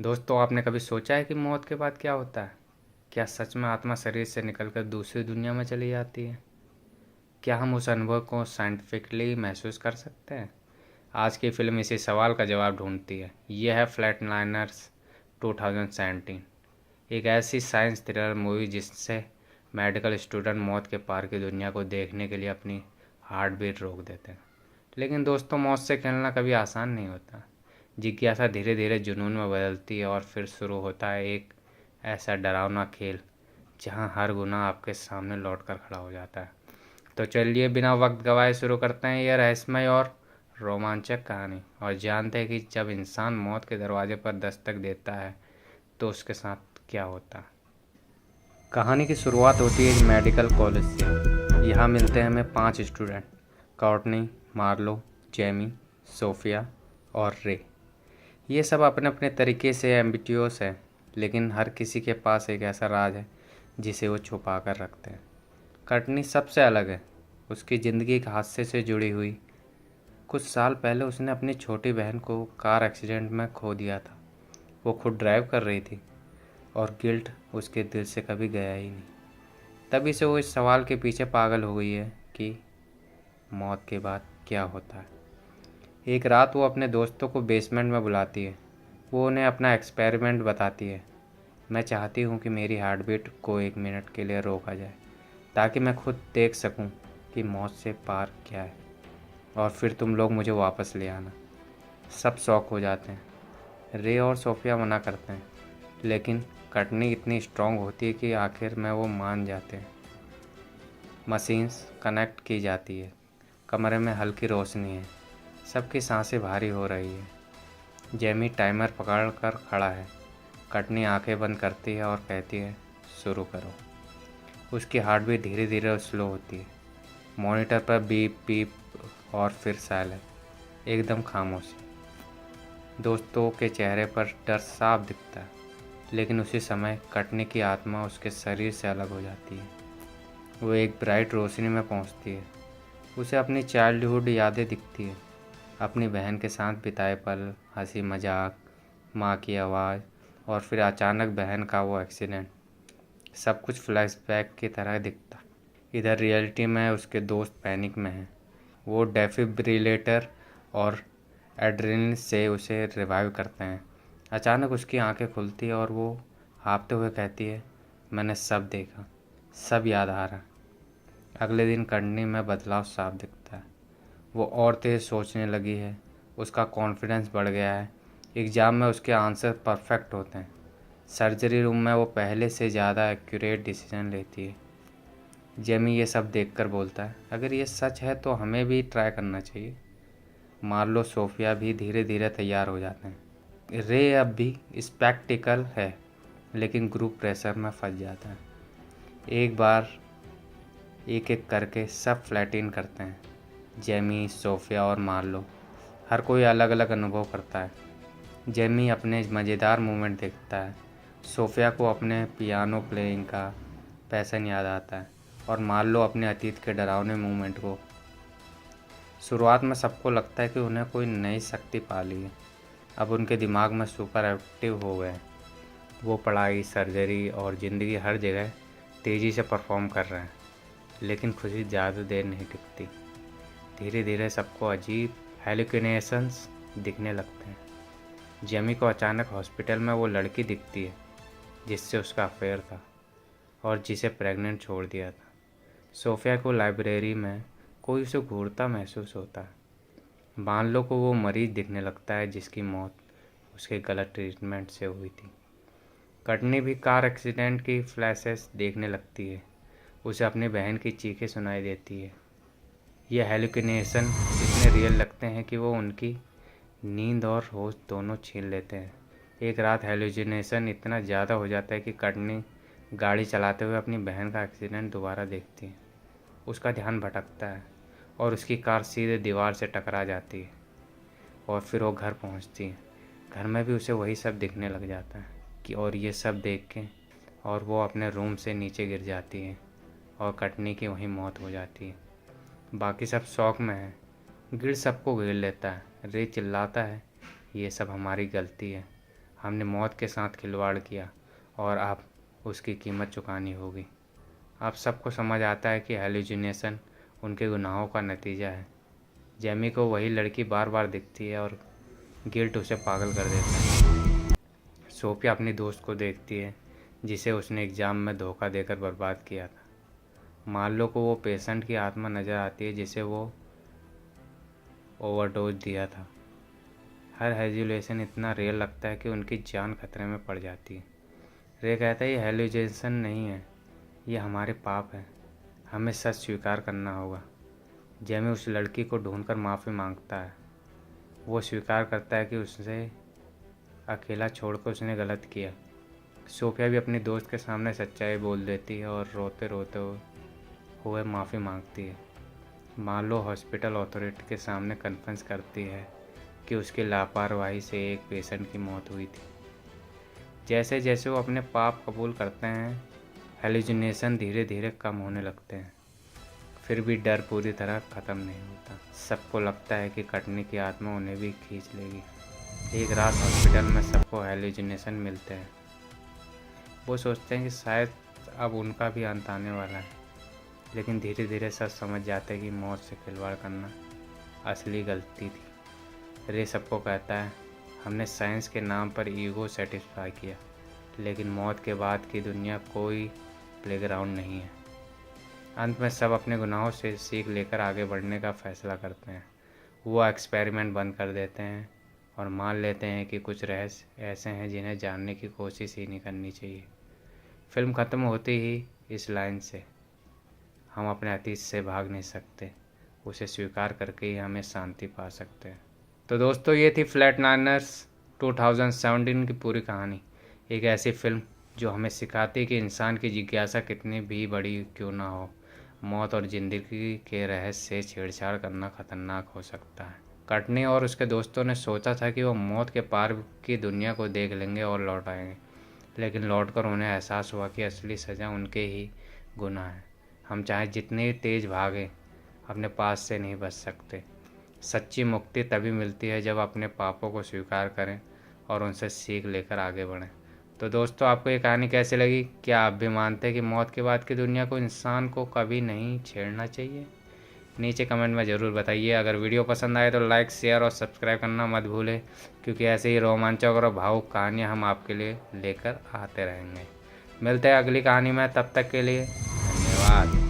दोस्तों, आपने कभी सोचा है कि मौत के बाद क्या होता है? क्या सच में आत्मा शरीर से निकलकर दूसरी दुनिया में चली जाती है? क्या हम उस अनुभव को साइंटिफिकली महसूस कर सकते हैं? आज की फिल्म इसी सवाल का जवाब ढूंढती है। यह है फ्लैटलाइनर्स 2017, एक ऐसी साइंस थ्रिलर मूवी जिससे मेडिकल स्टूडेंट मौत के पार की दुनिया को देखने के लिए अपनी हार्ट बीट रोक देते हैं। लेकिन दोस्तों, मौत से खेलना कभी आसान नहीं होता। जिज्ञासा धीरे धीरे जुनून में बदलती है और फिर शुरू होता है एक ऐसा डरावना खेल जहां हर गुनाह आपके सामने लौट कर खड़ा हो जाता है। तो चलिए, बिना वक्त गवाए शुरू करते हैं यह रहस्यमय और रोमांचक कहानी और जानते हैं कि जब इंसान मौत के दरवाजे पर दस्तक देता है तो उसके साथ क्या होता है। कहानी की शुरुआत होती है एक मेडिकल कॉलेज से। यहाँ मिलते हैं हमें 5 स्टूडेंट: कॉर्टनी, मार्लो, जेमी, सोफिया और रे। ये सब अपने अपने तरीके से एम्बिटियस है, लेकिन हर किसी के पास एक ऐसा राज है जिसे वो छुपा कर रखते हैं। कटनी सबसे अलग है। उसकी ज़िंदगी एक हादसे से जुड़ी हुई। कुछ साल पहले उसने अपनी छोटी बहन को कार एक्सीडेंट में खो दिया था। वो खुद ड्राइव कर रही थी और गिल्ट उसके दिल से कभी गया ही नहीं। तभी से वो इस सवाल के पीछे पागल हो गई है कि मौत के बाद क्या होता है। एक रात वो अपने दोस्तों को बेसमेंट में बुलाती है। वो उन्हें अपना एक्सपेरिमेंट बताती है। मैं चाहती हूँ कि मेरी हार्ट बीट को 1 मिनट के लिए रोका जाए ताकि मैं खुद देख सकूँ कि मौत से पार क्या है, और फिर तुम लोग मुझे वापस ले आना। सब शॉक हो जाते हैं। रे और सोफिया मना करते हैं, लेकिन कटनी इतनी स्ट्रांग होती है कि आखिर में वो मान जाते हैं। मशीन्स कनेक्ट की जाती है। कमरे में हल्की रोशनी है। सबकी सांसें भारी हो रही है। जेमी टाइमर पकड़ कर खड़ा है। कटनी आंखें बंद करती है और कहती है, शुरू करो। उसकी हार्ट बीट धीरे धीरे स्लो होती है। मॉनिटर पर बीप बीप और फिर साइलेंट, एकदम खामोशी। दोस्तों के चेहरे पर डर साफ दिखता है, लेकिन उसी समय कटनी की आत्मा उसके शरीर से अलग हो जाती है। वो एक ब्राइट रोशनी में पहुंचती है। उसे अपनी चाइल्डहुड यादें दिखती है, अपनी बहन के साथ बिताए पल, हंसी मजाक, माँ की आवाज़, और फिर अचानक बहन का वो एक्सीडेंट। सब कुछ फ्लैशबैक की तरह दिखता। इधर रियलिटी में उसके दोस्त पैनिक में हैं। वो डेफिब्रिलेटर और एड्रेनलिन से उसे रिवाइव करते हैं। अचानक उसकी आंखें खुलती है और वो हाँफते हुए कहती है, मैंने सब देखा, सब याद आ रहा। अगले दिन कड़नी में बदलाव साफ दिखता है। वो और तेज़ सोचने लगी है। उसका कॉन्फिडेंस बढ़ गया है। एग्ज़ाम में उसके आंसर परफेक्ट होते हैं। सर्जरी रूम में वो पहले से ज़्यादा एक्यूरेट डिसीजन लेती है। जेमी ये सब देखकर बोलता है, अगर ये सच है तो हमें भी ट्राई करना चाहिए। मार्लो, सोफिया भी धीरे धीरे तैयार हो जाते हैं। रे अब भी स्पेक्टिकल है, लेकिन ग्रुप प्रेशर में फंस जाता है। एक बार एक एक करके सब फ्लैट इन करते हैं। जेमी, सोफिया और मार्लो, हर कोई अलग अलग अनुभव करता है। जेमी अपने मज़ेदार मोमेंट देखता है। सोफिया को अपने पियानो प्लेइंग का पैसन याद आता है और मार्लो अपने अतीत के डरावने मोमेंट को। शुरुआत में सबको लगता है कि उन्हें कोई नई शक्ति पा ली है। अब उनके दिमाग में सुपर एक्टिव हो गए। वो पढ़ाई, सर्जरी और ज़िंदगी हर जगह तेज़ी से परफॉर्म कर रहे हैं। लेकिन खुशी ज़्यादा देर नहीं टिकती। धीरे धीरे सबको अजीब हेलुसिनेशंस दिखने लगते हैं। जेमी को अचानक हॉस्पिटल में वो लड़की दिखती है जिससे उसका अफेयर था और जिसे प्रेग्नेंट छोड़ दिया था। सोफिया को लाइब्रेरी में कोई उसे घूरता महसूस होता है। बानलो को वो मरीज दिखने लगता है जिसकी मौत उसके गलत ट्रीटमेंट से हुई थी। कटनी भी कार एक्सीडेंट की फ्लैशेस देखने लगती है। उसे अपनी बहन की चीखें सुनाई देती है। ये हेलुसिनेशन इतने रियल लगते हैं कि वो उनकी नींद और होश दोनों छीन लेते हैं। एक रात हेलुसिनेशन इतना ज़्यादा हो जाता है कि कटनी गाड़ी चलाते हुए अपनी बहन का एक्सीडेंट दोबारा देखती है। उसका ध्यान भटकता है और उसकी कार सीधे दीवार से टकरा जाती है और फिर वो घर पहुंचती है। घर में भी उसे वही सब दिखने लग जाता है कि और ये सब देख के और वो अपने रूम से नीचे गिर जाती है और कटनी की वहीं मौत हो जाती है। बाकी सब शौक में है। गिर सबको घेर लेता है। रे चिल्लाता है, ये सब हमारी गलती है, हमने मौत के साथ खिलवाड़ किया और अब उसकी कीमत चुकानी होगी। अब सबको समझ आता है कि हेलुसिनेशन उनके गुनाहों का नतीजा है। जेमी को वही लड़की बार बार दिखती है और गिल्ट उसे पागल कर देता है। सोफिया अपनी दोस्त को देखती है जिसे उसने एग्ज़ाम में धोखा देकर बर्बाद किया था। मार्लो को वो पेशेंट की आत्मा नज़र आती है जिसे वो ओवरडोज दिया था। हर हेलुसिनेशन इतना रियल लगता है कि उनकी जान खतरे में पड़ जाती है। रे कहता है ये हेलुसिनेशन नहीं है, ये हमारे पाप है, हमें सच स्वीकार करना होगा। जेमी उस लड़की को ढूंढकर माफ़ी मांगता है। वो स्वीकार करता है कि उसे अकेला छोड़कर उसने गलत किया। सोफिया भी अपनी दोस्त के सामने सच्चाई बोल देती है और रोते रोते हुए माफ़ी मांगती है। मार्लो हॉस्पिटल अथॉरिटी के सामने कन्फेस करती है कि उसकी लापरवाही से एक पेशेंट की मौत हुई थी। जैसे जैसे वो अपने पाप कबूल करते हैं, हेलुसिनेशन धीरे धीरे कम होने लगते हैं। फिर भी डर पूरी तरह ख़त्म नहीं होता। सबको लगता है कि कटनी की आत्मा उन्हें भी खींच लेगी। एक रात हॉस्पिटल में सबको हेलुसिनेशन मिलते हैं। वो सोचते हैं कि शायद अब उनका भी अंत आने वाला है, लेकिन धीरे धीरे सब समझ जाते हैं कि मौत से खिलवाड़ करना असली गलती थी। रे सबको कहता है हमने साइंस के नाम पर ईगो सेटिस्फाई किया, लेकिन मौत के बाद की दुनिया कोई प्लेग्राउंड नहीं है। अंत में सब अपने गुनाहों से सीख लेकर आगे बढ़ने का फैसला करते हैं। वो एक्सपेरिमेंट बंद कर देते हैं और मान लेते हैं कि कुछ रहस्य ऐसे हैं जिन्हें जानने की कोशिश ही नहीं करनी चाहिए। फिल्म ख़त्म होती ही इस लाइन से, हम अपने अतीत से भाग नहीं सकते, उसे स्वीकार करके ही हमें शांति पा सकते हैं। तो दोस्तों ये थी फ्लैटलाइनर्स 2017 की पूरी कहानी। एक ऐसी फिल्म जो हमें सिखाती है कि इंसान की जिज्ञासा कितनी भी बड़ी क्यों ना हो, मौत और ज़िंदगी के रहस्य से छेड़छाड़ करना खतरनाक हो सकता है। कटनी और उसके दोस्तों ने सोचा था कि वो मौत के पार की दुनिया को देख लेंगे और लौट आएंगे, लेकिन लौटकर उन्हें एहसास हुआ कि असली सज़ा उनके ही गुनाह है। हम चाहे जितने तेज़ भागें, अपने पास से नहीं बच सकते। सच्ची मुक्ति तभी मिलती है जब अपने पापों को स्वीकार करें और उनसे सीख लेकर आगे बढ़ें। तो दोस्तों आपको ये कहानी कैसी लगी? क्या आप भी मानते हैं कि मौत के बाद की दुनिया को इंसान को कभी नहीं छेड़ना चाहिए? नीचे कमेंट में ज़रूर बताइए। अगर वीडियो पसंद आए तो लाइक, शेयर और सब्सक्राइब करना मत भूलें, क्योंकि ऐसे ही रोमांचक और भावुक कहानियाँ हम आपके लिए लेकर आते रहेंगे। मिलते हैं अगली कहानी में, तब तक के लिए धन्यवाद।